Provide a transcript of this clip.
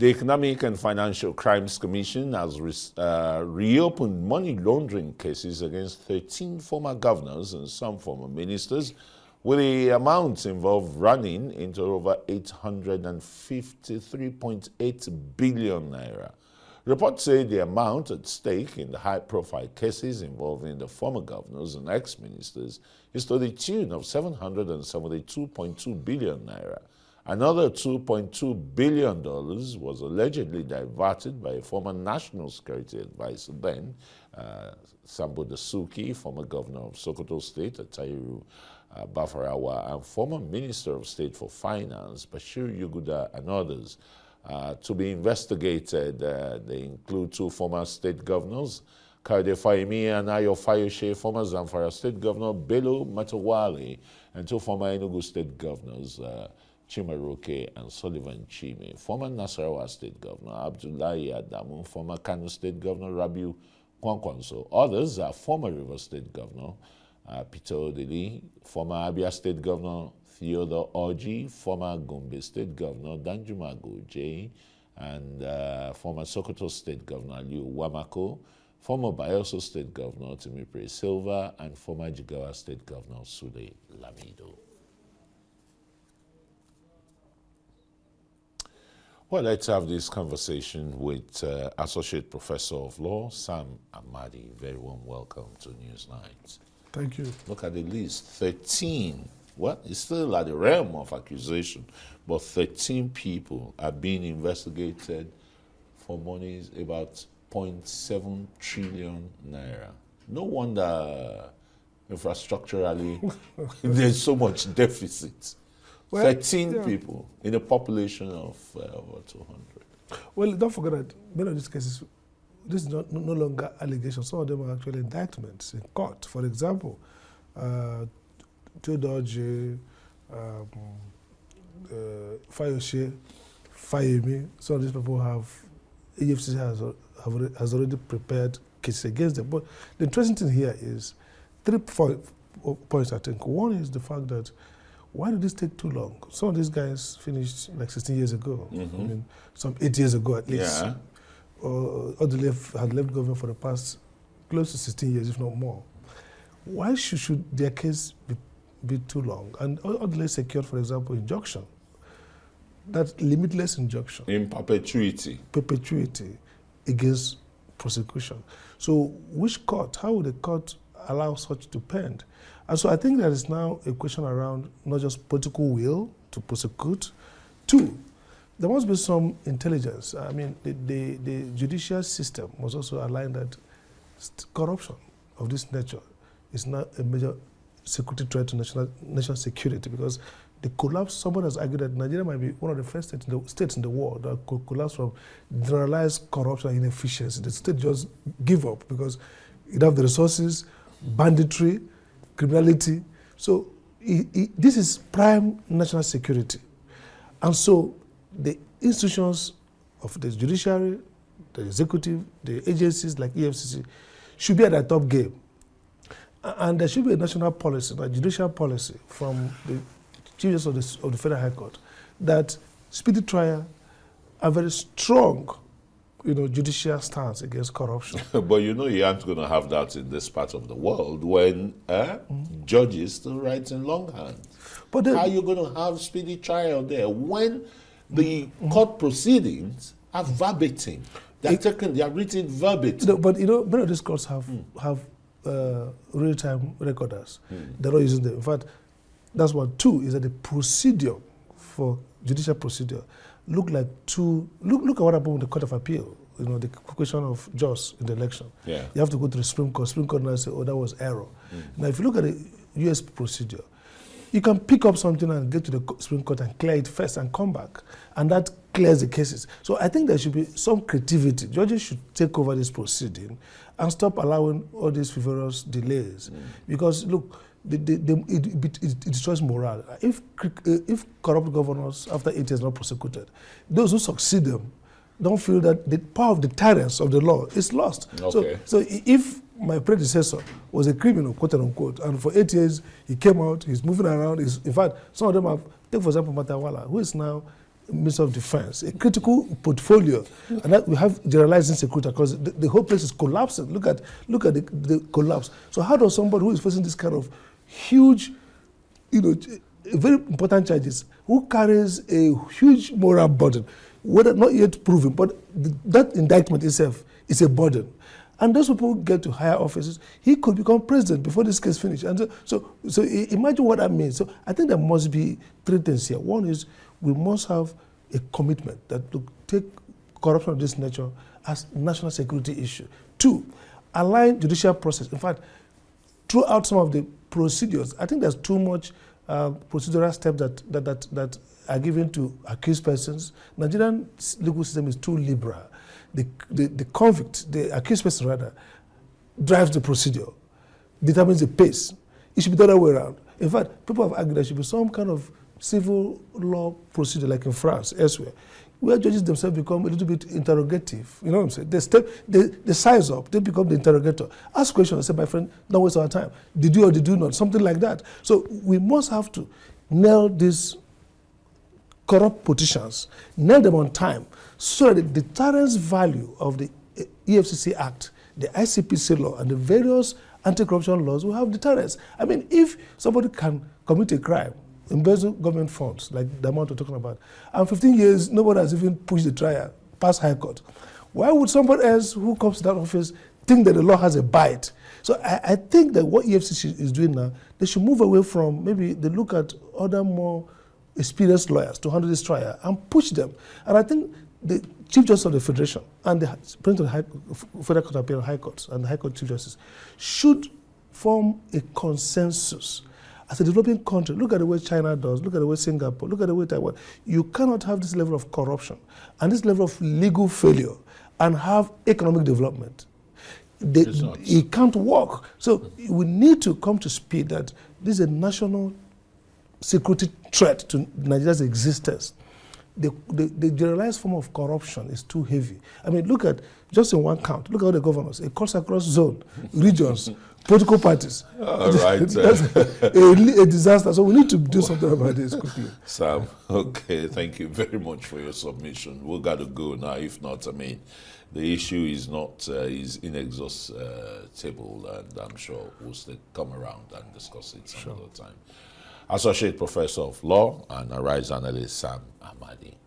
The Economic and Financial Crimes Commission has reopened money laundering cases against 13 former governors and some former ministers, with the amounts involved running into over 853.8 billion naira. Reports say the amount at stake in the high-profile cases involving the former governors and ex-ministers is to the tune of 772.2 billion naira. Another $2.2 billion was allegedly diverted by a former national security advisor then, Sambo Dasuki, former governor of Sokoto State, Atayiru Bafarawa, and former Minister of State for Finance, Bashir Yuguda, and others. To be investigated, they include 2 former state governors, Kade Fahimi and Ayo Fayoshe, former Zamfara State Governor Bello Matawale, and 2 former Enugu State Governors, Chimaroke and Sullivan Chime, former Nasarawa State Governor Abdullahi Adamu, former Kano State Governor Rabiu Kwankwanso. Others are former River State Governor Peter Odili, former Abia State Governor Theodore Orji, former Gombe State Governor Danjuma Goje, and former Sokoto State Governor Aliu Wamako, former Bayelsa State Governor Timipre Silva, and former Jigawa State Governor Sule Lamido. Well, let's have this conversation with Associate Professor of Law, Sam Amadi. Very warm welcome to Newsnight. Thank you. Look at the list, 13. Well, it's still at the realm of accusation, but 13 people are being investigated for monies about 0.7 trillion naira. No wonder infrastructurally there's so much deficit. Well, 13 people in a population of over 200. Well, don't forget that many of these cases, this is no longer allegations. Some of them are actually indictments in court. For example, Theodore J, Fayoshe, Fayemi, some of these people have, EFCC has already prepared cases against them. But the interesting thing here is 3 points, I think. One is the fact that why did this take too long? Some of these guys finished like 16 years ago. I mean, some 8 years ago at least. Yeah. Or they had left government for the past close to 16 years, if not more. Why should their case be too long? And Odile secured, for example, injunction. That limitless injunction. In perpetuity. Perpetuity against prosecution. So which court, how would the court allow such to pend? And so I think there is now a question around not just political will to prosecute. 2, there must be some intelligence. I mean, the judicial system must also align that corruption of this nature is not a major security threat to national security, because the collapse, someone has argued that Nigeria might be one of the first states in the world that could collapse from generalized corruption and inefficiency. The state just give up because you don't have the resources, banditry, criminality. So this is prime national security. And so the institutions of the judiciary, the executive, the agencies like EFCC should be at the top game. And there should be a national policy, a judicial policy from the chief justice of the Federal High Court that speedy trial are very strong, judicial stance against corruption. But you aren't going to have that in this part of the world when judges still write in longhand. But how are you going to have speedy trial there when the court proceedings are verbatim? They are written verbatim. But many of these courts have real-time recorders. They're not using them. In fact, that's one. 2 is that the procedure for judicial procedure look at what happened with the Court of Appeal. The question of judges in the election. Yeah. You have to go to the Supreme Court. Supreme Court now say, oh, that was error. Now, if you look at the U.S. procedure, you can pick up something and get to the Supreme Court and clear it first and come back. And that clears the cases. So I think there should be some creativity. Judges should take over this proceeding and stop allowing all these frivolous delays. Because, look, it destroys morale. If corrupt governors, after 8 years, not prosecuted, those who succeed them don't feel that the power of deterrence of the law is lost. Okay. So if my predecessor was a criminal, quote unquote, and for 8 years he came out, he's moving around, in fact, some of them have, take for example Matawala, who is now Minister of Defense, a critical portfolio, and that we have generalized insecurity across the whole place is collapsing. Look at the collapse. So how does somebody who is facing this kind of huge, very important charges, who carries a huge moral burden, whether not yet proven, but that indictment itself is a burden. And those people get to higher offices, he could become president before this case finishes. And so imagine what that means. So I think there must be three things here. One is we must have a commitment that to take corruption of this nature as national security issue. Two, align judicial process. In fact, throughout some of the procedures, I think there's too much procedural steps that are given to accused persons. Nigerian legal system is too liberal. The convict, the accused person rather, drives the procedure, determines the pace. It should be the other way around. In fact, people have argued there should be some kind of civil law procedure like in France, elsewhere, where judges themselves become a little bit interrogative. You know what I'm saying? They size up, they become the interrogator. Ask questions, say, my friend, don't waste our time. Did you or did you not? Something like that. So we must have to nail these corrupt politicians, nail them on time, so that the deterrence value of the EFCC Act, the ICPC law, and the various anti-corruption laws will have deterrence. I mean, if somebody can commit a crime, embezzle government funds, like the amount we're talking about, and 15 years, nobody has even pushed the trial past High Court, why would somebody else who comes to that office think that the law has a bite? So I think that what EFCC is doing now, they should move away from, maybe they look at other more experienced lawyers to handle this trial and push them. And I think the Chief Justice of the Federation and the President of the Federal Court of Appeal, High Court, and the High Court Chief Justice should form a consensus. As a developing country, look at the way China does, look at the way Singapore, look at the way Taiwan. You cannot have this level of corruption and this level of legal failure and have economic development. It can't work. So we need to come to speed that this is a national security threat to Nigeria's existence. The generalized form of corruption is too heavy. I mean, look at, just in one count, look at all the governors, it cuts across zone, regions, political parties. All right. That's a disaster. So we need to do something about this quickly. Sam, okay, thank you very much for your submission. We've got to go now. If not, I mean, the issue is not is inexhaustible, and I'm sure we'll still come around and discuss it some other time. Associate Professor of Law and Arise Analyst Sam Amadi.